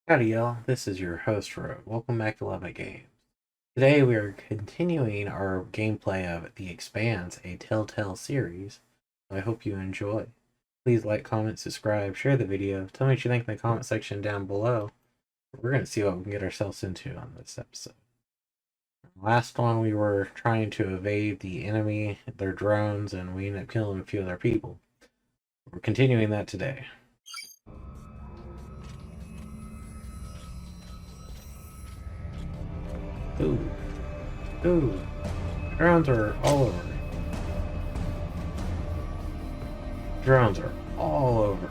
Howdy y'all, this is your host Rogue. Welcome back to Lovettgamez. Today we are continuing our gameplay of The Expanse, a Telltale series. I hope you enjoy. Please like, comment, subscribe, share the video. Tell me what you think in the comment section down below. We're going to see what we can get ourselves into on this episode. Last one we were trying to evade the enemy, their drones, and we ended up killing a few of their people. We're continuing that today. Ooh. Drones are all over. Drones are all over.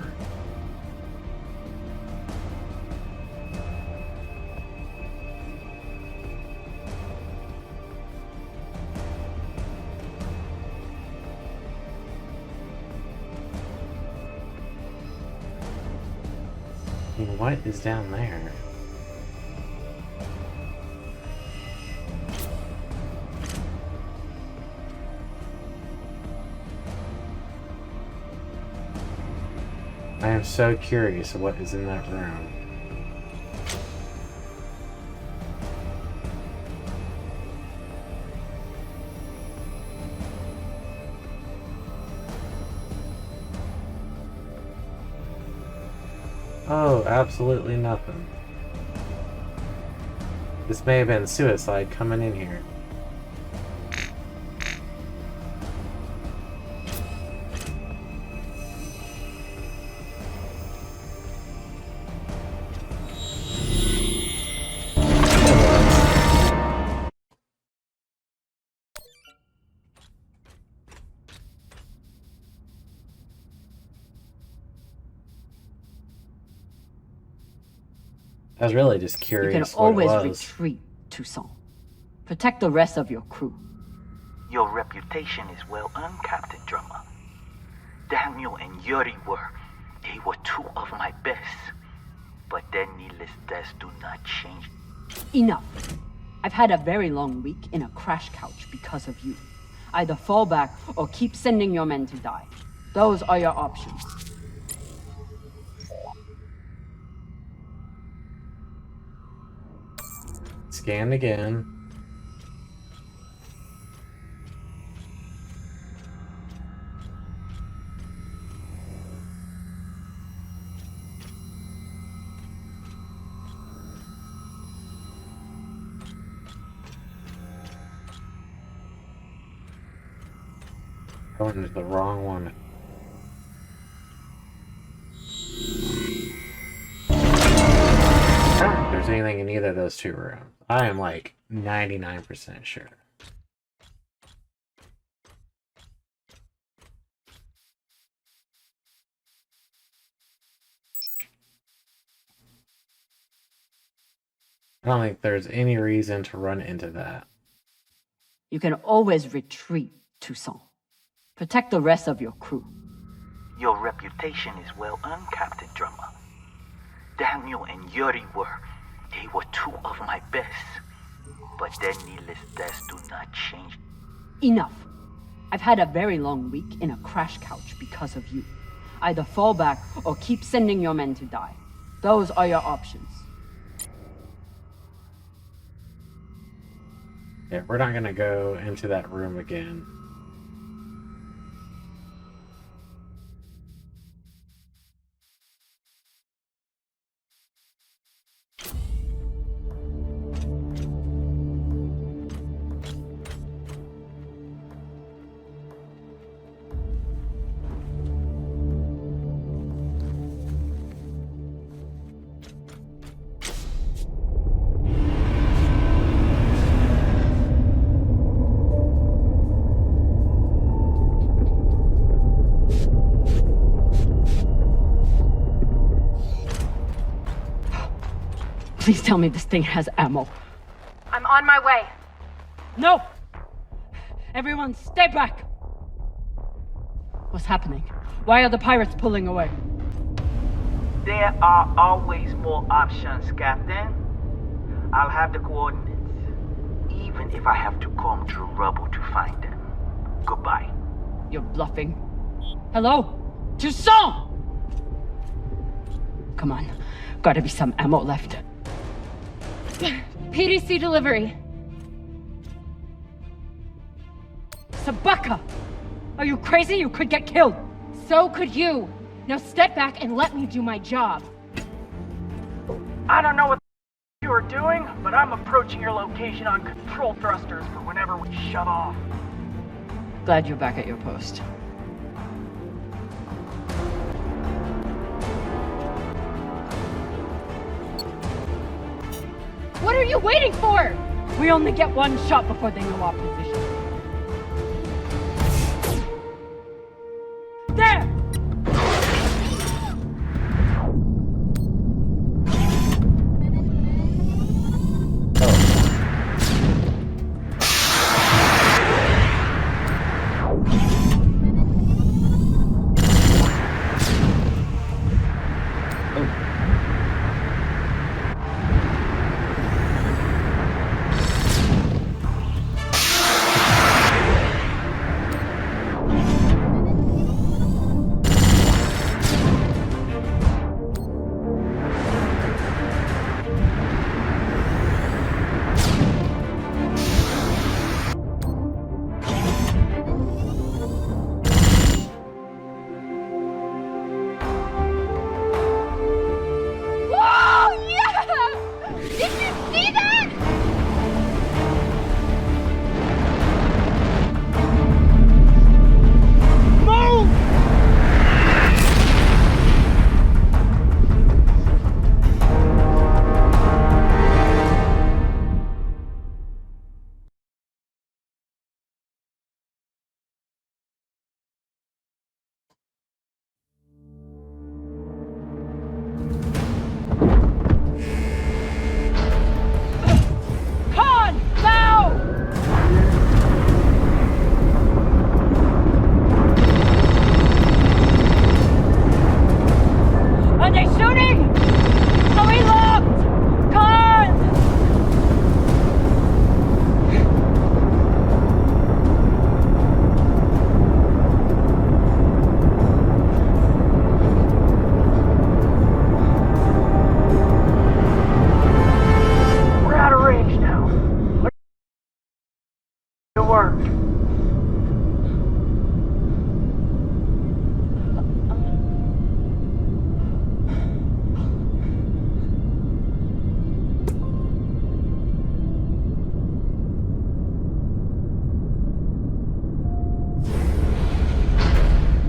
What is down there? I am so curious what is in that room. Oh, absolutely nothing. This may have been suicide coming in here. I was really just curious. You can always retreat, Toussaint. Protect the rest of your crew. Your reputation is well earned, Captain Drummer. Daniel and Yuri they were two of my best. But their needless deaths do not change. Enough. I've had a very long week in a crash couch because of you. Either fall back or keep sending your men to die. Those are your options. Scan again. I went into the wrong one. I don't think there's anything in either of those two rooms. I am like 99% sure. I don't think there's any reason to run into that. You can always retreat, Toussaint. Protect the rest of your crew. Your reputation is well earned, Captain Drummer. Daniel and Yuri they were two of my best. But their needless deaths do not change. Enough. I've had a very long week in a crash couch because of you. Either fall back or keep sending your men to die. Those are your options. Yeah, we're not gonna go into that room again. Please tell me this thing has ammo. I'm on my way. No! Everyone, stay back! What's happening? Why are the pirates pulling away? There are always more options, Captain. I'll have the coordinates. Even if I have to comb through rubble to find them. Goodbye. You're bluffing. Hello? Toussaint! Come on. Gotta be some ammo left. PDC delivery. Sabaka! Are you crazy? You could get killed! So could you. Now step back and let me do my job. I don't know what you are doing, but I'm approaching your location on control thrusters for whenever we shut off. Glad you're back at your post. What are you waiting for? We only get one shot before they know our position. There!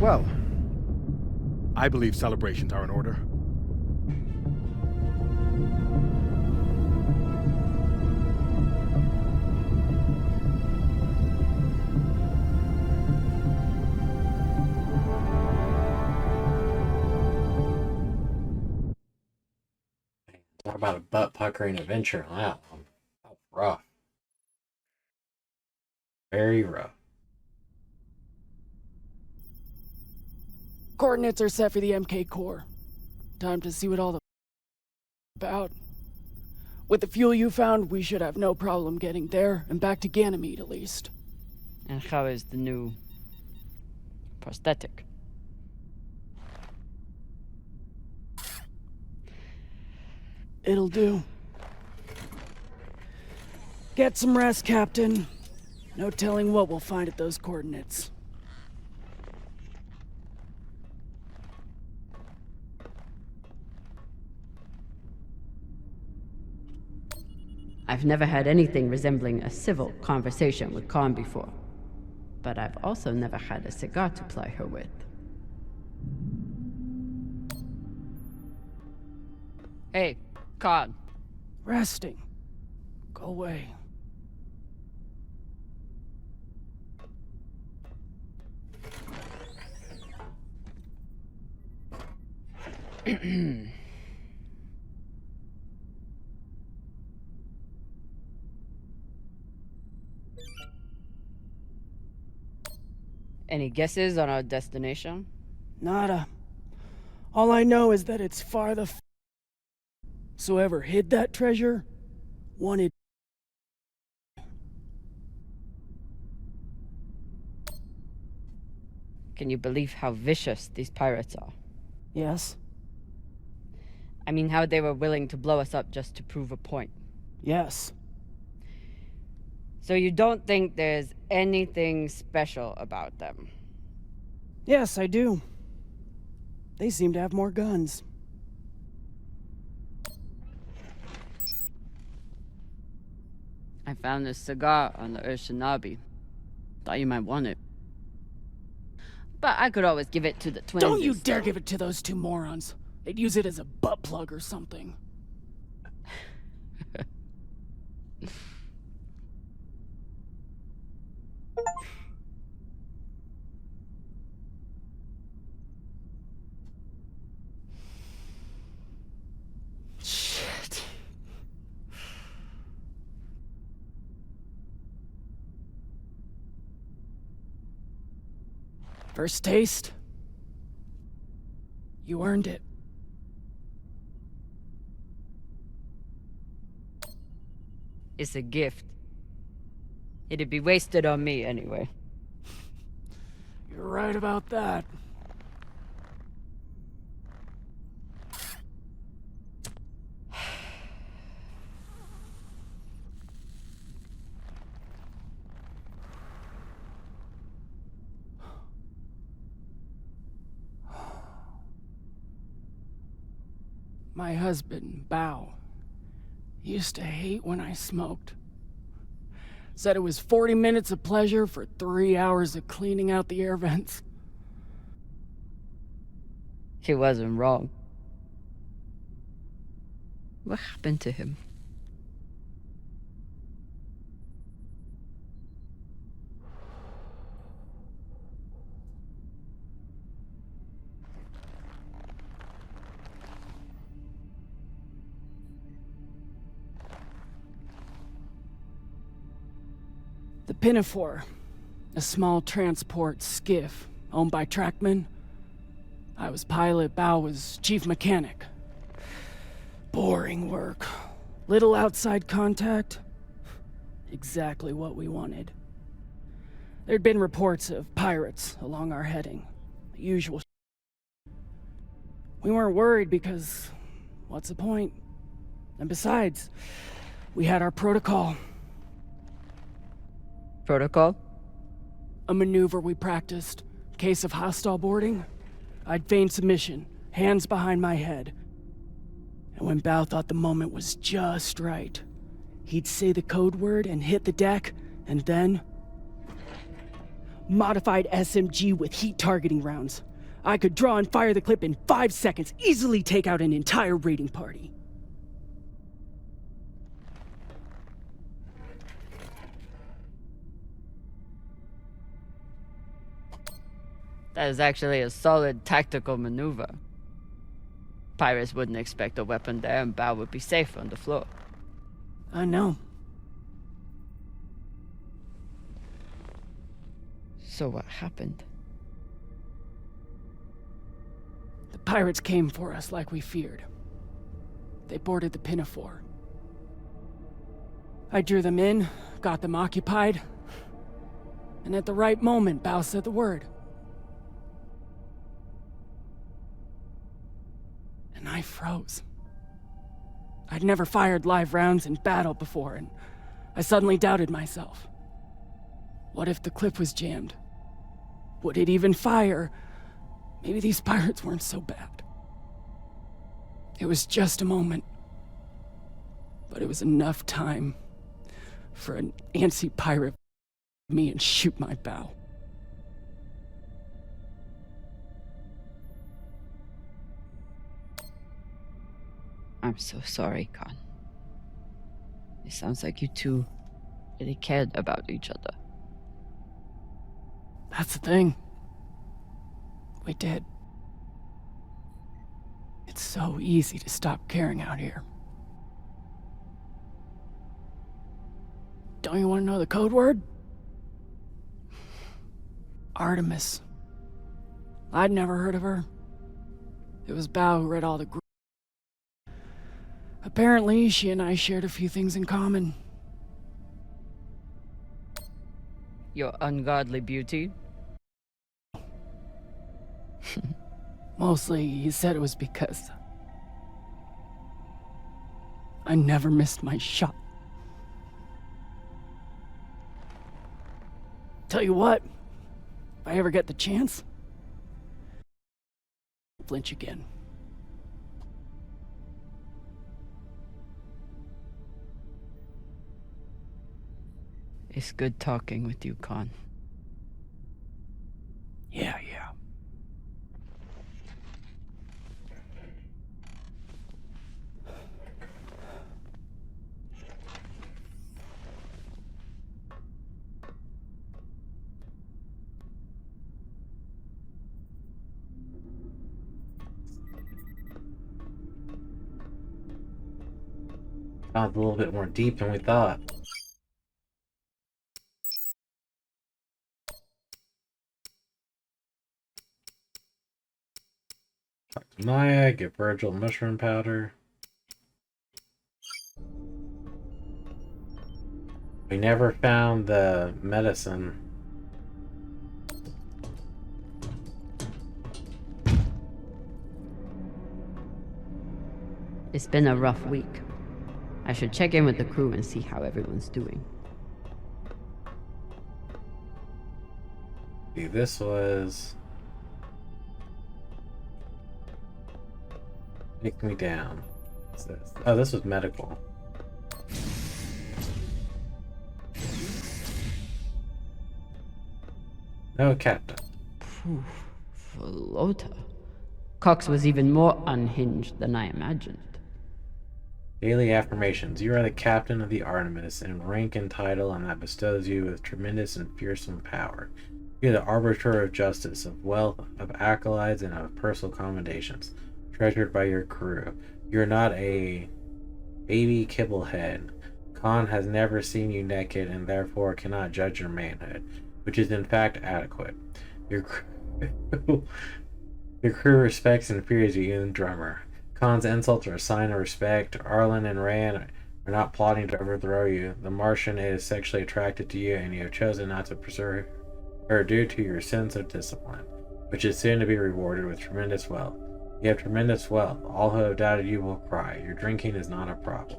Well, I believe celebrations are in order. Talk about a butt-puckering adventure on that one. That was rough. Very rough. Coordinates are set for the MK core. Time to see what all the about. With the fuel you found, we should have no problem getting there and back to Ganymede at least. And how is the new prosthetic? It'll do. Get some rest, Captain. No telling what we'll find at those coordinates. I've never had anything resembling a civil conversation with Khan before, but I've also never had a cigar to ply her with. Hey, Khan. Resting. Go away. Any guesses on our destination? Nada. All I know is that it's far the so whoever hid that treasure wanted. Can you believe how vicious these pirates are? Yes? I mean, how they were willing to blow us up just to prove a point. Yes. So you don't think there's anything special about them? Yes, I do. They seem to have more guns. I found this cigar on the Urshanabi. Thought you might want it. But I could always give it to the twins. Don't you dare give it to those two morons. They'd use it as a butt plug or something. Shit. First taste? You earned it. It's a gift. It'd be wasted on me anyway. You're right about that. My husband, Bao, used to hate when I smoked. Said it was 40 minutes of pleasure for 3 hours of cleaning out the air vents. He wasn't wrong. What happened to him? The Pinafore, a small transport skiff owned by Trackman. I was pilot, Bao was chief mechanic. Boring work. Little outside contact. Exactly what we wanted. There'd been reports of pirates along our heading. The usual. We weren't worried because, what's the point? And besides, we had our protocol. Protocol? A maneuver we practiced. Case of hostile boarding. I'd feign submission, hands behind my head. And when Bao thought the moment was just right, he'd say the code word and hit the deck, and then... Modified SMG with heat targeting rounds. I could draw and fire the clip in 5 seconds, easily take out an entire raiding party. That is actually a solid tactical maneuver. Pirates wouldn't expect a weapon there, and Bao would be safe on the floor. I know. So what happened? The pirates came for us like we feared. They boarded the Pinafore. I drew them in, got them occupied, and at the right moment, Bao said the word. And I froze. I'd never fired live rounds in battle before, and I suddenly doubted myself. What if the clip was jammed? Would it even fire? Maybe these pirates weren't so bad. It was just a moment, but it was enough time for an antsy pirate me and shoot my bow. I'm so sorry, Khan. It sounds like you two really cared about each other. That's the thing. We did. It's so easy to stop caring out here. Don't you want to know the code word? Artemis. I'd never heard of her. It was Bao who read all the Apparently, she and I shared a few things in common. Your ungodly beauty? Mostly, he said it was because I never missed my shot. Tell you what, if I ever get the chance, I'll flinch again. It's good talking with you, Con. Yeah. Sounds a little bit more deep than we thought. Talk to Maya, get Virgil mushroom powder. We never found the medicine. It's been a rough week. I should check in with the crew and see how everyone's doing. See, this was... Take me down. What's this? Oh, this was medical. No, Captain. Phew, Flota. Cox was even more unhinged than I imagined. Daily affirmations. You are the captain of the Artemis in rank and title, and that bestows you with tremendous and fearsome power. You are the arbiter of justice, of wealth, of accolades, and of personal commendations, treasured by your crew. You are not a baby kibblehead. Khan has never seen you naked and therefore cannot judge your manhood, which is in fact adequate. Your crew, your crew respects and fears you, even the drummer. Khan's insults are a sign of respect. Arlen and Rand are not plotting to overthrow you. The Martian is sexually attracted to you, and you have chosen not to preserve her due to your sense of discipline, which is soon to be rewarded with tremendous wealth. You have tremendous wealth. All who have doubted you will cry. Your drinking is not a problem.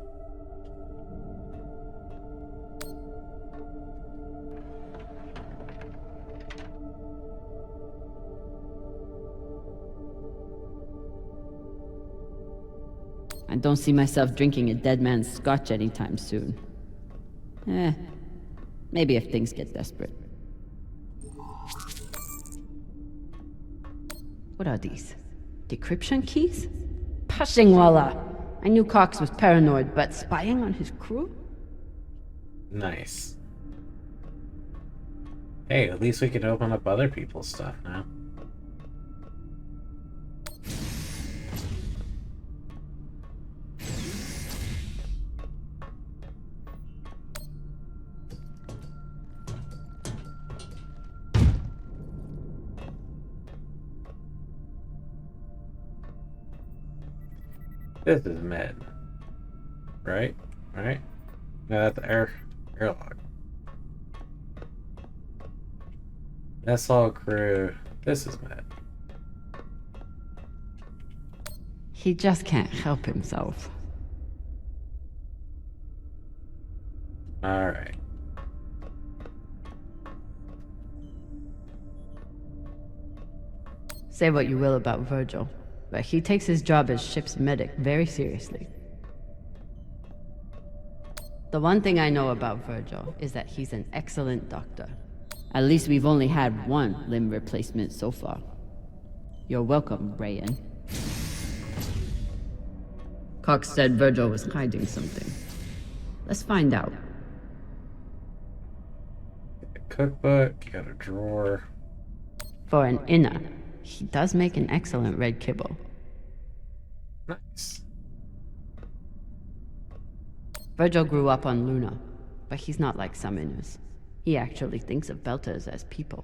I don't see myself drinking a dead man's scotch anytime soon. Maybe if things get desperate. What are these? Decryption keys? Pashingwala! I knew Cox was paranoid, but spying on his crew? Nice. Hey, at least we can open up other people's stuff now. This is med. Right? Right? No, that's airlock. That's all crew. This is med. He just can't help himself. Alright. Say what you will about Virgil, but he takes his job as ship's medic very seriously. The one thing I know about Virgil is that he's an excellent doctor. At least we've only had one limb replacement so far. You're welcome, Rayan. Cox said Virgil was hiding something. Let's find out. A cookbook, got a drawer. For an inner, he does make an excellent red kibble. Nice. Virgil grew up on Luna, but he's not like some inners. He actually thinks of Belters as people.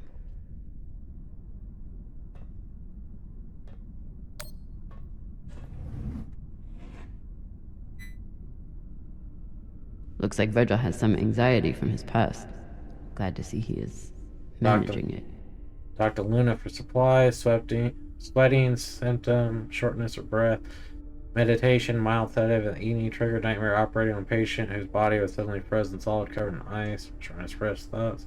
Looks like Virgil has some anxiety from his past. Glad to see he is managing it. Dr. Luna for supplies, sweating, symptom, shortness of breath. Meditation, mild sedative, and eating triggered nightmare operating on a patient whose body was suddenly frozen solid, covered in ice. Trying to express thoughts.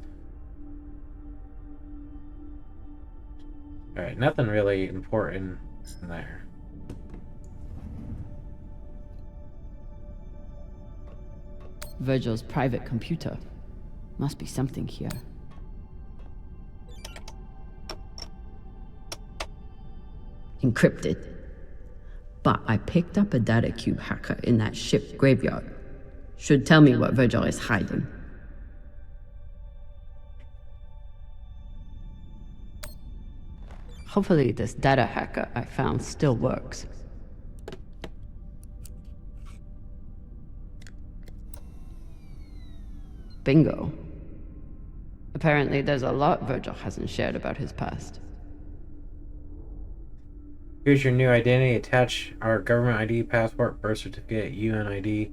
Alright, nothing really important in there. Virgil's private computer. Must be something here. Encrypted. But I picked up a data cube hacker in that ship graveyard. Should tell me what Virgil is hiding. Hopefully this data hacker I found still works. Bingo. Apparently there's a lot Virgil hasn't shared about his past. Here's your new identity. Attach our government ID, passport, birth certificate, UNID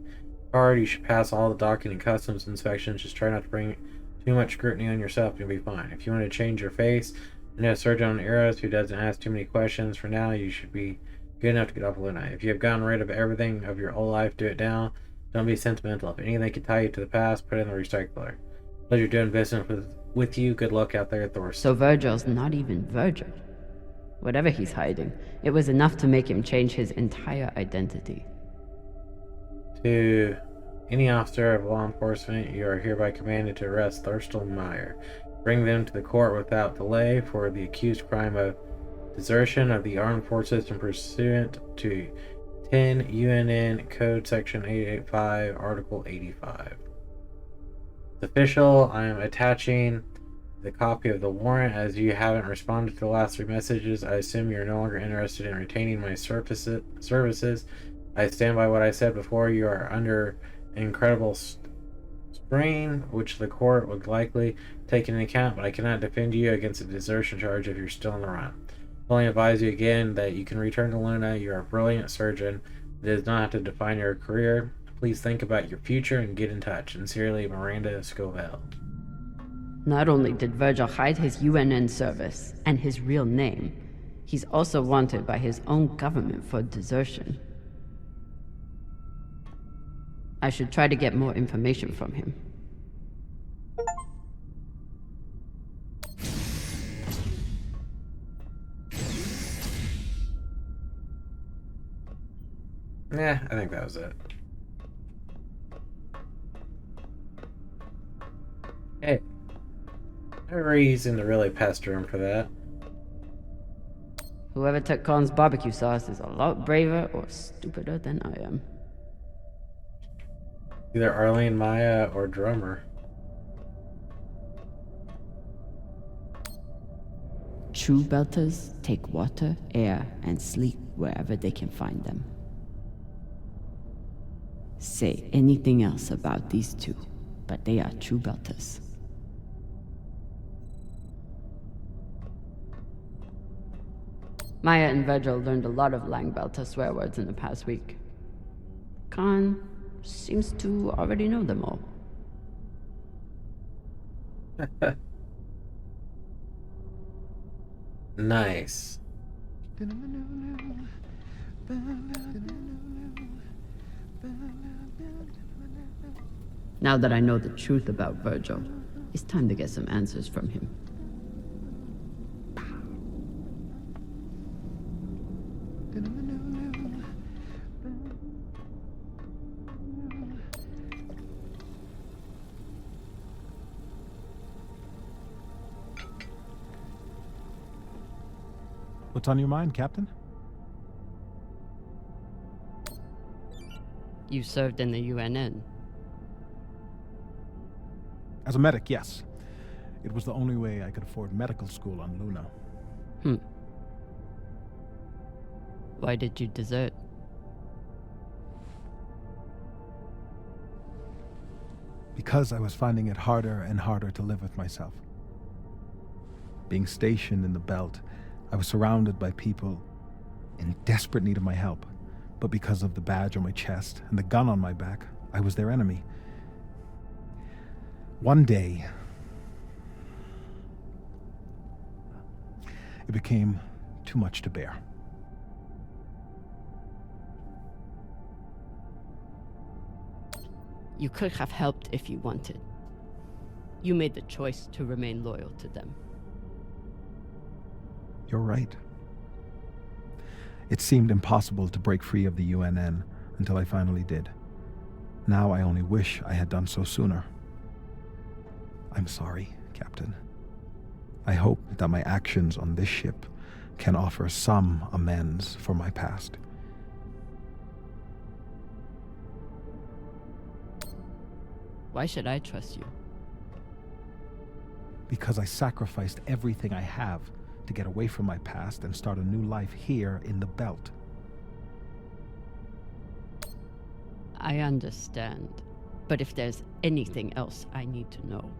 card. You should pass all the docking and customs inspections. Just try not to bring too much scrutiny on yourself. You'll be fine. If you want to change your face, I know a surgeon on Eros who doesn't ask too many questions. For now, you should be good enough to get off Luna. If you have gotten rid of everything of your old life, do it now. Don't be sentimental. If anything can tie you to the past, put it in the recycler. Pleasure doing business with you. Good luck out there at Thor. So Virgil's not even Virgil. Whatever he's hiding, it was enough to make him change his entire identity. To any officer of law enforcement, you are hereby commanded to arrest Thurston and Meyer. Bring them to the court without delay for the accused crime of desertion of the armed forces and pursuant to 10 UNN Code Section 885, Article 85. It's official. I am attaching the copy of the warrant. As you haven't responded to the last 3 messages, I assume you're no longer interested in retaining my services. I stand by what I said before. You are under incredible strain, which the court would likely take into account, but I cannot defend you against a desertion charge if you're still on the run. I only advise you again that you can return to Luna. You're a brilliant surgeon. It does not have to define your career. Please think about your future and get in touch. Sincerely, Miranda Scoville. Not only did Virgil hide his UNN service and his real name, he's also wanted by his own government for desertion. I should try to get more information from him. Yeah, I think that was it. Hey. No reason to really pester him for that. Whoever took Khan's barbecue sauce is a lot braver or stupider than I am. Either Arlene, Maya, or Drummer. True belters take water, air, and sleep wherever they can find them. Say anything else about these two, but they are true belters. Maya and Virgil learned a lot of Langbelter swear words in the past week. Khan seems to already know them all. Nice. Now that I know the truth about Virgil, it's time to get some answers from him. What's on your mind, Captain? You served in the UNN. As a medic, yes. It was the only way I could afford medical school on Luna. Why did you desert? Because I was finding it harder and harder to live with myself. Being stationed in the belt, I was surrounded by people in desperate need of my help. But because of the badge on my chest and the gun on my back, I was their enemy. One day, it became too much to bear. You could have helped if you wanted. You made the choice to remain loyal to them. You're right. It seemed impossible to break free of the UNN until I finally did. Now I only wish I had done so sooner. I'm sorry, Captain. I hope that my actions on this ship can offer some amends for my past. Why should I trust you? Because I sacrificed everything I have to get away from my past and start a new life here in the Belt. I understand. But if there's anything else I need to know,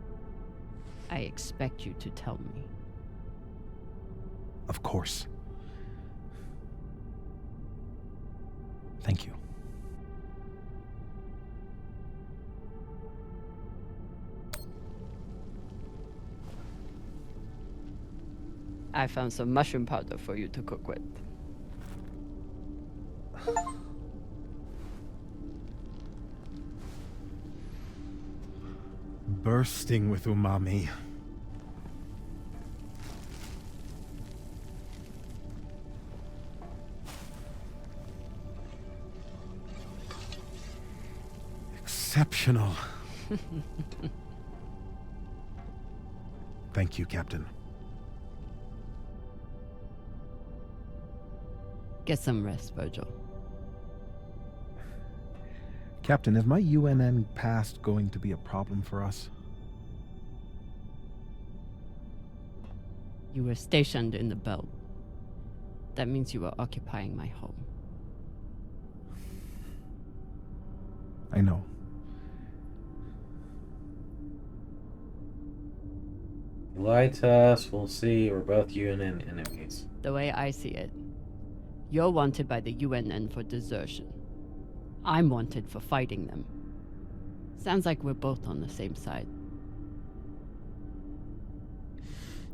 I expect you to tell me. Of course. Thank you. I found some mushroom powder for you to cook with. Bursting with umami. Exceptional. Thank you, Captain. Get some rest, Virgil. Captain, is my UNN past going to be a problem for us? You were stationed in the Belt. That means you were occupying my home. I know. You lied to us, we'll see. We're both UNN enemies. The way I see it, you're wanted by the UNN for desertion. I'm wanted for fighting them. Sounds like we're both on the same side.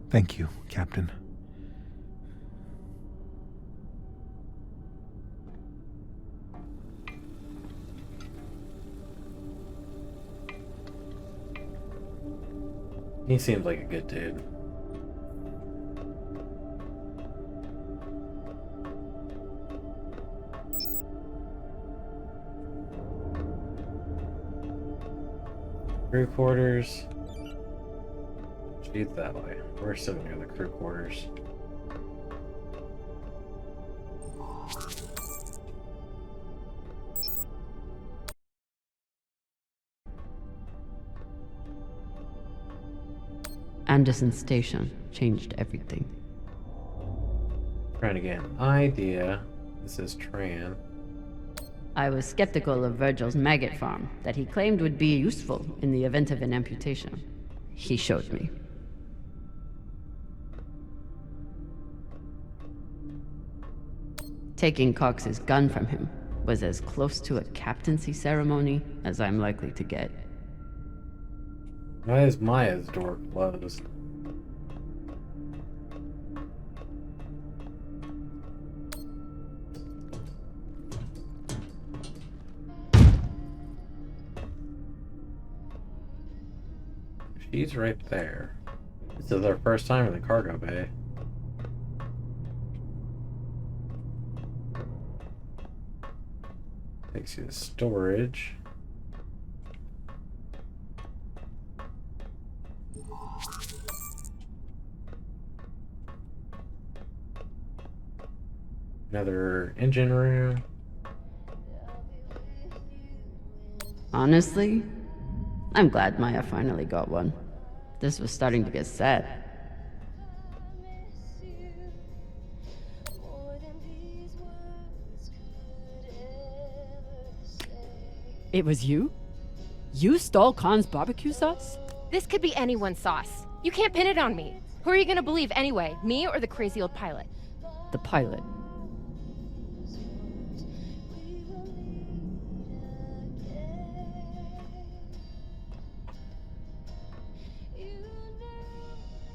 Thank you, Captain. He seems like a good dude. Crew quarters. She's that way. We're sitting near the crew quarters. Anderson Station changed everything. Trying to get an idea. This is Tran. I was skeptical of Virgil's maggot farm that he claimed would be useful in the event of an amputation. He showed me. Taking Cox's gun from him was as close to a captaincy ceremony as I'm likely to get. Why is Maya's door closed? She's right there. This is our first time in the cargo bay. Takes you to storage. Another engine room. Honestly, I'm glad Maya finally got one. This was starting to get sad. It was you? You stole Khan's barbecue sauce? This could be anyone's sauce. You can't pin it on me. Who are you gonna believe anyway? Me or the crazy old pilot? The pilot.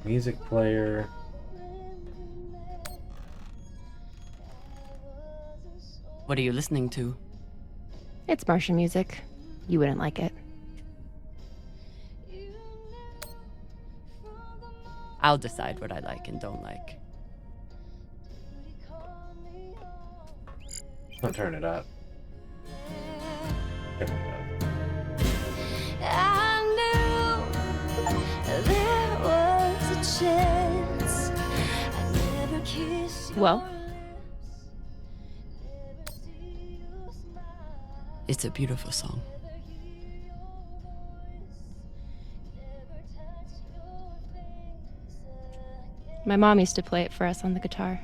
Music player. What are you listening to? It's Martian music. You wouldn't like it. I'll decide what I like and don't like. Don't turn it up. Turn it up. I knew there was a chance. I never kissed your Well? lips, never see you smile, It's a beautiful song. never hear your voice, never touch your face again. My mom used to play it for us on the guitar.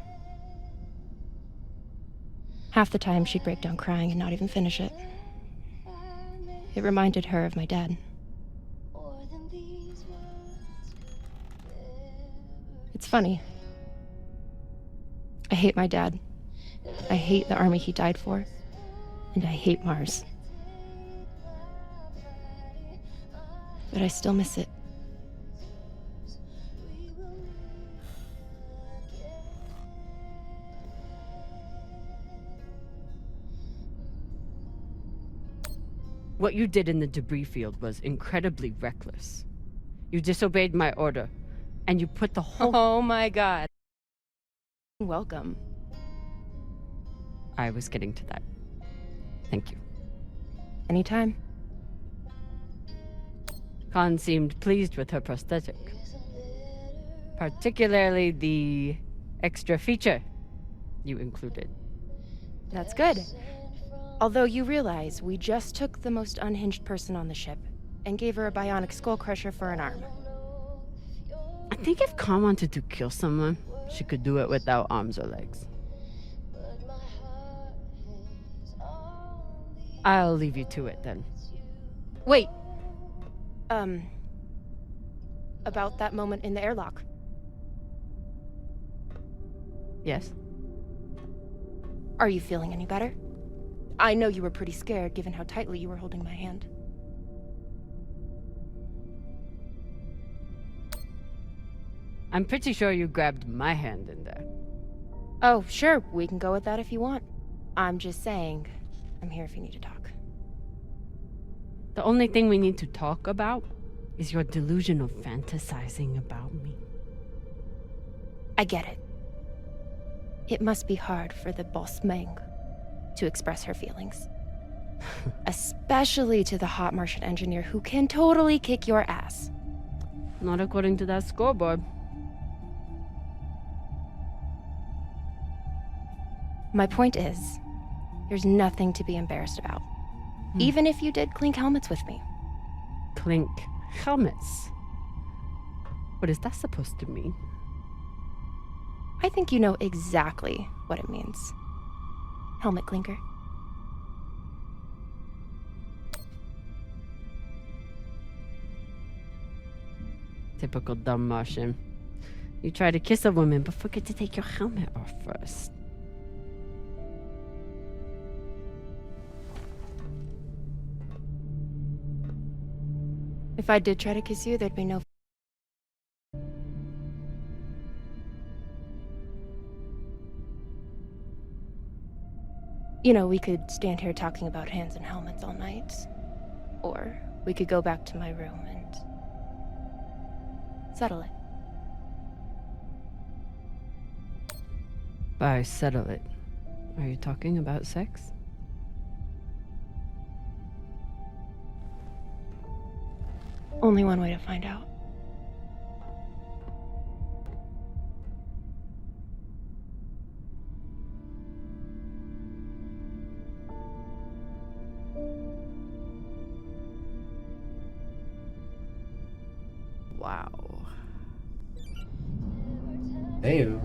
Half the time, she'd break down crying and not even finish it. It reminded her of my dad. More than these words could It's funny. I hate my dad. I hate the army he died for. And I hate Mars. But I still miss it. What you did in the debris field was incredibly reckless. You disobeyed my order, and you put the whole... Oh my god. Welcome. I was getting to that. Thank you. Anytime. Khan seemed pleased with her prosthetic. Particularly the extra feature you included. That's good. Although you realize we just took the most unhinged person on the ship and gave her a bionic skull crusher for an arm. I think if Khan wanted to kill someone, she could do it without arms or legs. I'll leave you to it then. Wait. About that moment in the airlock. Yes? Are you feeling any better? I know you were pretty scared given how tightly you were holding my hand. I'm pretty sure you grabbed my hand in there. Oh, sure, we can go with that if you want. I'm just saying, I'm here if you need to talk. The only thing we need to talk about is your delusional fantasizing about me. I get it. It must be hard for the boss Meng to express her feelings. Especially to the hot Martian engineer who can totally kick your ass. Not according to that scoreboard. My point is, there's nothing to be embarrassed about. Even if you did clink helmets with me. Clink helmets. What is that supposed to mean? I think you know exactly what it means. Helmet clinker. Typical dumb Martian. You try to kiss a woman, but forget to take your helmet off first. If I did try to kiss you, there'd be no... You know, we could stand here talking about hands and helmets all night. Or we could go back to my room and settle it. By settle it, are you talking about sex? Only one way to find out. Wow. Ew.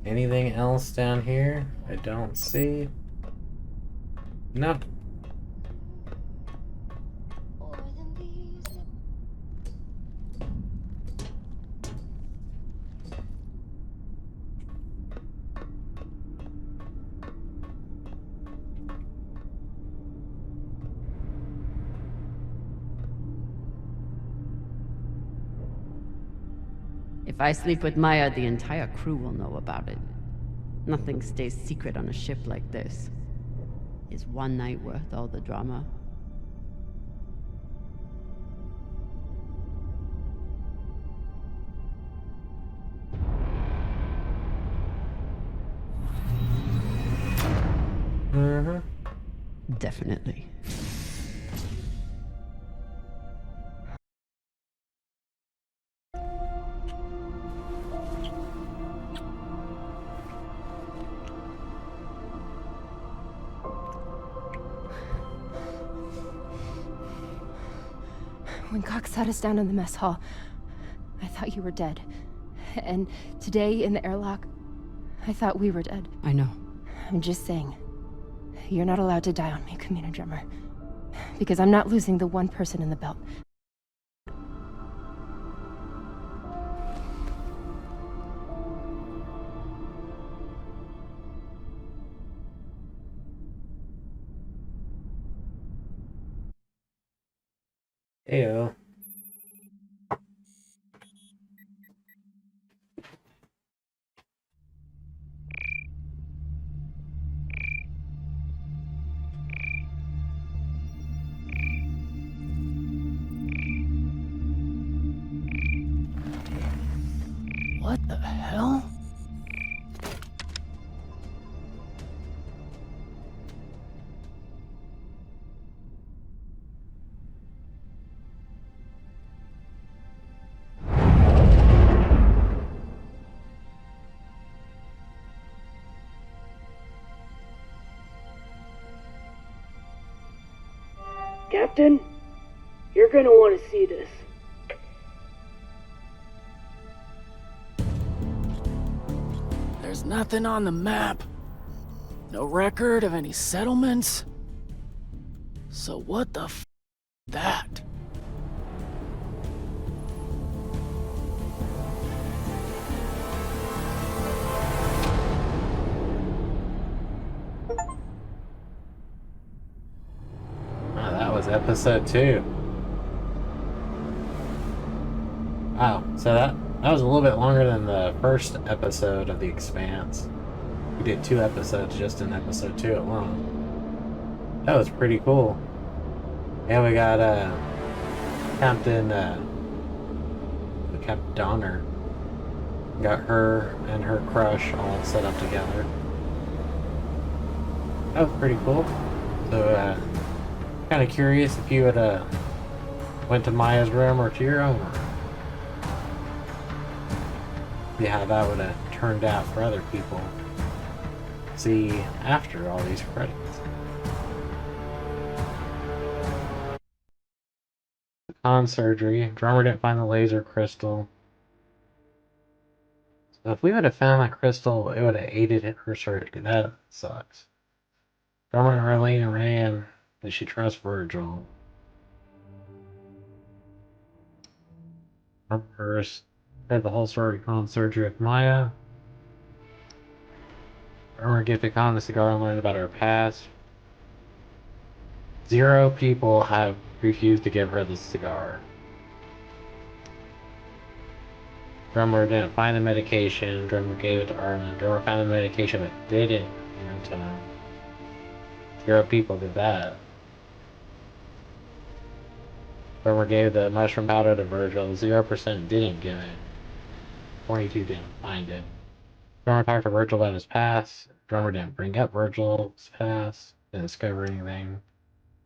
Anything else down here? I don't see. No. If I sleep with Maya, the entire crew will know about it. Nothing stays secret on a ship like this. Is one night worth all the drama? Mm-hmm. Definitely. When Cox sat us down in the mess hall, I thought you were dead. And today in the airlock, I thought we were dead. I know. I'm just saying, you're not allowed to die on me, Commander Drummer. Because I'm not losing the one person in the belt. Ew. What the hell? Captain, you're gonna want to see this. There's nothing on the map. No record of any settlements. So what the f that? Oh, that was episode 2. Wow, so that was a little bit longer than the first episode of The Expanse. We did 2 episodes just in episode 2 alone. That was pretty cool. And we got Captain Donner. Got her and her crush all set up together. That was pretty cool. So kind of curious if you had went to Maya's room or to your own room. See how that would have turned out for other people. See after all these credits. Con surgery. Drummer didn't find the laser crystal. So if we would have found that crystal, it would have aided her surgery. That sucks. Drummer and Arlene ran. Did she trust Virgil? Drummer had the whole story con surgery with Maya. Drummer gifted Con the cigar and learned about her past. 0 people have refused to give her the cigar. Drummer didn't find the medication. Drummer gave it to Arlen. Drummer found the medication but didn't in time. 0 people did that. Drummer gave the mushroom powder to Virgil. 0% didn't give it. 22 didn't find it. Drummer talked to Virgil about his past. Drummer didn't bring up Virgil's past. Didn't discover anything.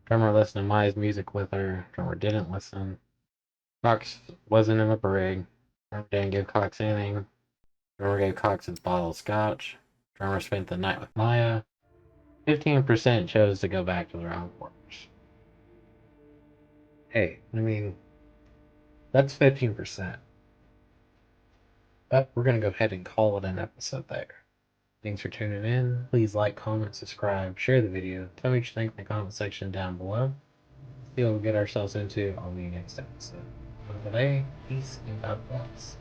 Drummer listened to Maya's music with her. Drummer didn't listen. Cox wasn't in the brig. Drummer didn't give Cox anything. Drummer gave Cox his bottle of scotch. Drummer spent the night with Maya. 15% chose to go back to their own quarters. Hey, I mean, that's 15%. But we're going to go ahead and call it an episode there. Thanks for tuning in. Please like, comment, subscribe, share the video. Tell me what you think in the comment section down below. See what we'll get ourselves into on the next episode. For today, peace and God bless.